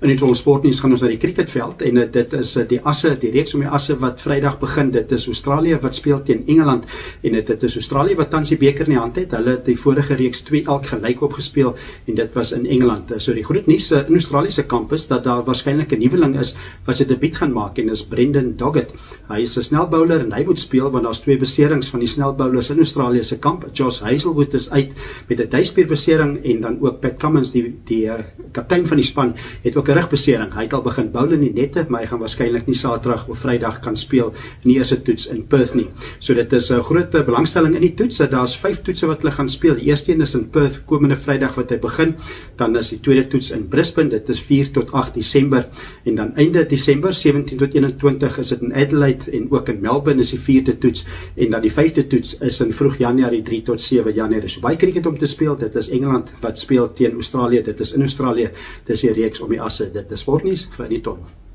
In die sportnuus gaan ons na die cricketveld en dit is die reeks om die asse wat Vrydag begin. Dit is Australië wat speel teen Engeland en dit is Australië wat tans die beker in die hand het. Hulle het die vorige reeks 2-2 gelyk opgespeel en dit was in Engeland. So die groot nuus in Australië se kamp is dat daar waarskynlik 'n nuweling is wat sy debuut gaan maak en is Brendan Doggett. Hy is 'n snelbouler en hy moet speel want daar's 2 beserings van die snelbouers in Australië se kamp. Josh Hazlewood is uit met 'n duispierbesering en dan ook Pat Cummins, die kaptein van die span, het ook 'n rugbesering. Hy het al begin bowl in die nette, maar hy gaan waarskynlik nie Saterdag of Vrydag kan speel in die eerste toets in Perth nie. So dit is 'n groot belangstelling in die toets. Daar's 5 toetse wat hulle gaan speel. Die eerste een is in Perth komende Vrydag wat hy begin. Dan is die tweede toets in Brisbane. Dit is 4 tot 8 Desember en dan einde Desember 17 tot 21 is dit in Adelaide en ook in Melbourne is die 4de toets en dan die 5de toets is in vroeg Januarie 3 tot 7 Januarie. So baie cricket om te speel. Dit is Engeland wat speel teen Australië. Dit is in Australië. Dis die reeks om die asse. Dit is sportnuus vir die Tom.